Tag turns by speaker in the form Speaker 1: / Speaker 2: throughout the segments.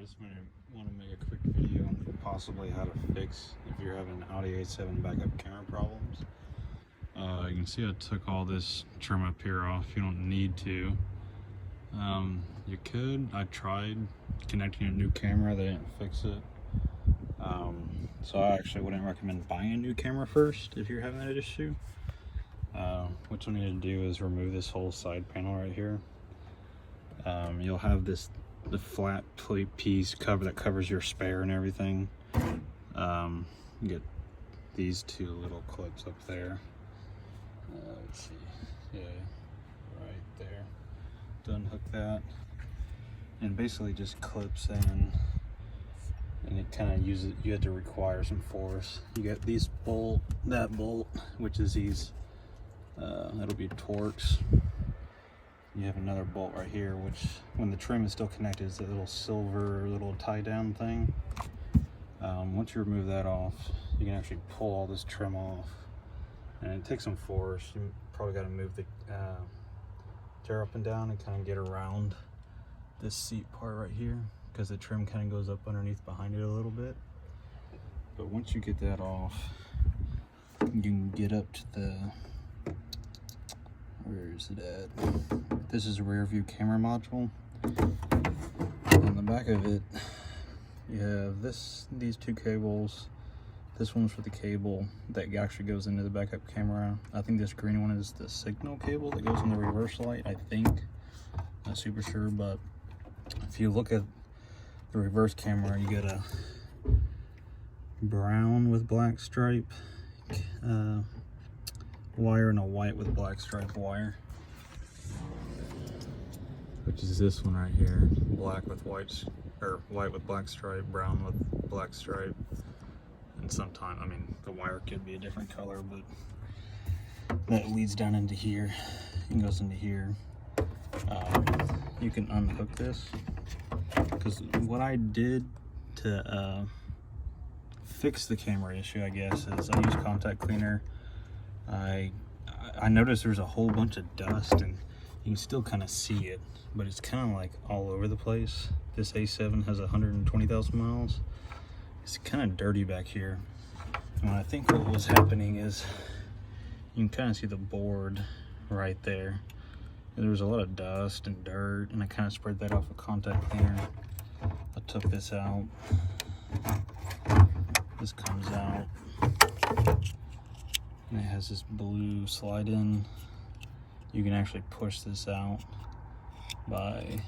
Speaker 1: just want to make a quick video on possibly how to fix if you're having Audi A7 backup camera problems. You can see I took all this trim up here off. You don't need to. You could. I tried connecting a new camera. They didn't fix it. So I actually wouldn't recommend buying a new camera first if you're having that issue. What you'll need to do is remove this whole side panel right here. You'll have the flat plate piece that covers your spare and everything. You get these two little clips up there. Let's see, yeah, right there. To unhook that, and basically just clips in, and it kind of uses. You have to require some force. You get these bolt, that bolt, which is these. That'll be Torx. You have another bolt right here, which when the trim is still connected, is a little silver little tie down thing. Once you remove that off, you can actually pull all this trim off, and it takes some force. You probably got to move the chair up and down and kind of get around this seat part right here, because the trim kind of goes up underneath behind it a little bit. But once you get that off, you can get up to the, where is it at? This is a rear view camera module. On the back of it, you have these two cables. This one's for the cable that actually goes into the backup camera. I think this green one is the signal cable that goes in the reverse light, I think. Not super sure, but if you look at the reverse camera, you get a brown with black stripe wire and a white with black stripe wire, which is this one right here. Black with white, or white with black stripe, brown with black stripe. And sometimes, I mean, the wire could be a different color, but that leads down into here and goes into here. You can unhook this, because what I did to fix the camera issue, I guess, is I used contact cleaner. I noticed there's a whole bunch of dust, and you can still kind of see it, but it's kind of like all over the place. This A7 has 120,000 miles. It's kind of dirty back here. And I think what was happening is, you can kind of see the board right there. There was a lot of dust and dirt, and I kind of spread that off with contact cleaner. I took this out. This comes out. And it has this blue slide in. You can actually push this out by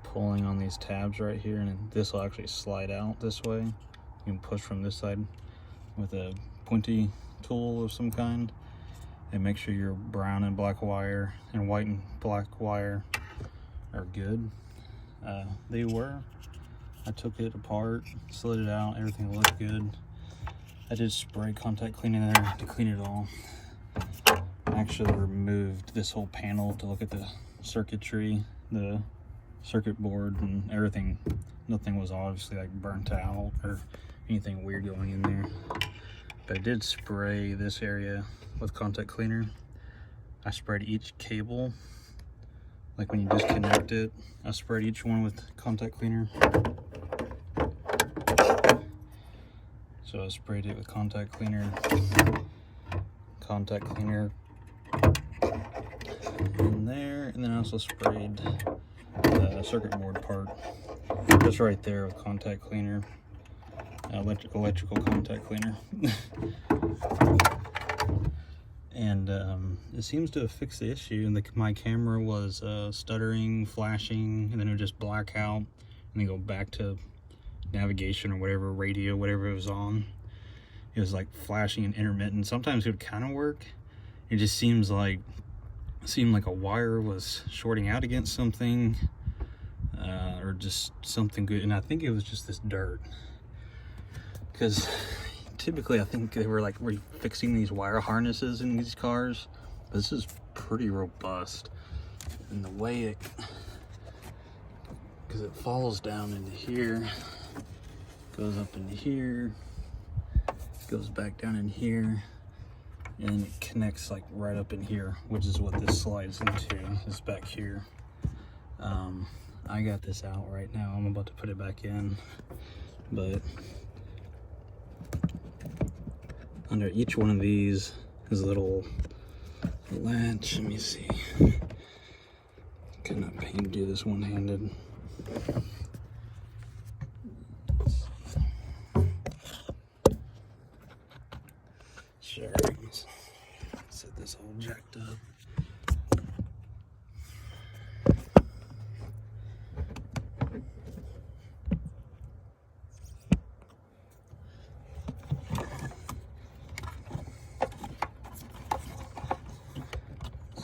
Speaker 1: pulling on these tabs right here, and this will actually slide out this way. You can push from this side with a pointy tool of some kind, and make sure your brown and black wire and white and black wire are good. They were. I took it apart, slid it out, everything looked good. I did spray contact cleaner there to clean it all. I actually removed this whole panel to look at the circuitry, the circuit board and everything. Nothing was obviously like burnt out or anything weird going in there, but I did spray this area with contact cleaner. I sprayed each cable, like when you disconnect it, I sprayed each one with contact cleaner. So I sprayed it with contact cleaner in there, and then I also sprayed the circuit board part just right there with contact cleaner, electrical contact cleaner. And it seems to have fixed the issue. And my camera was stuttering, flashing, and then it would just black out and then go back to navigation or whatever, radio, whatever it was on. It was like flashing and intermittent. Sometimes it would kind of work. It just seemed like a wire was shorting out against something, or just something good. And I think it was just this dirt, because typically I think they were like fixing these wire harnesses in these cars. This is pretty robust, and the way it, because it falls down into here, goes up into here, goes back down in here, and it connects like right up in here, which is what this slides into, is back here.
Speaker 2: I got this out right now. I'm about to put it back in, but under each one of these is a little latch. Let me see. Cannot pain to do this one-handed. Sure. Let's set this all jacked up.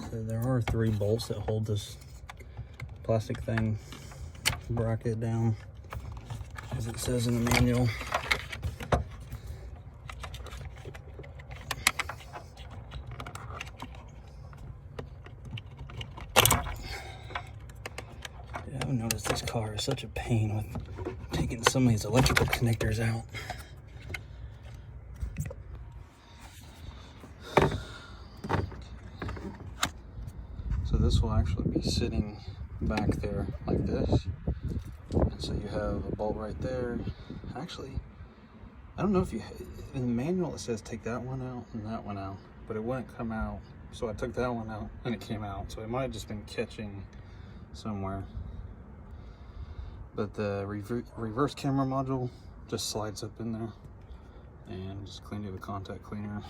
Speaker 2: So there are 3 bolts that hold this plastic thing bracket down, as it says in the manual. Yeah, I've noticed this car is such a pain with taking some of these electrical connectors out. So this will actually be sitting back there like this. And so you have a bolt right there. Actually, I don't know if you, in the manual it says take that one out and that one out, but it wouldn't come out. So I took that one out and it came out. So it might have just been catching somewhere. But the reverse camera module just slides up in there, and just cleaned it with contact cleaner.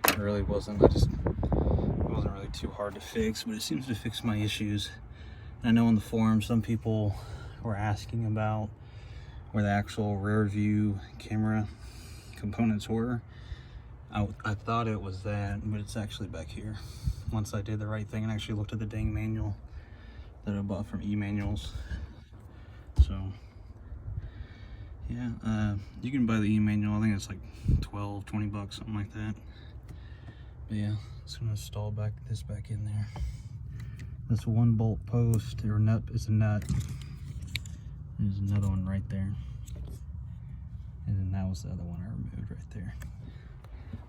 Speaker 2: It really wasn't, it wasn't really too hard to fix, but it seems to fix my issues. And I know on the forum some people were asking about where the actual rear view camera components were. I thought it was that, but it's actually back here. Once I did the right thing and actually looked at the dang manual that I bought from E-Manuals. So yeah, you can buy the E-Manual. I think it's like 12, 20 bucks, something like that. But yeah, it's gonna install this back in there. This 1 bolt post or nut is a nut. There's another one right there. And then that was the other one I removed right there.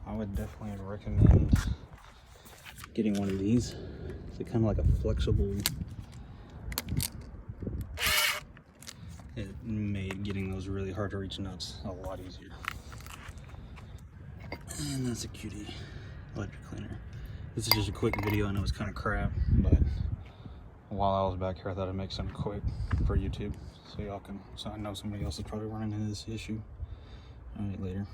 Speaker 2: I would definitely recommend getting one of these. It's kind of like a flexible. It made getting those really hard to reach nuts a lot easier. And that's a cutie electric cleaner. This is just a quick video. I know it's kind of crap, but while I was back here, I thought I'd make something quick for YouTube, so y'all can, so I know somebody else is probably running into this issue. All right, later.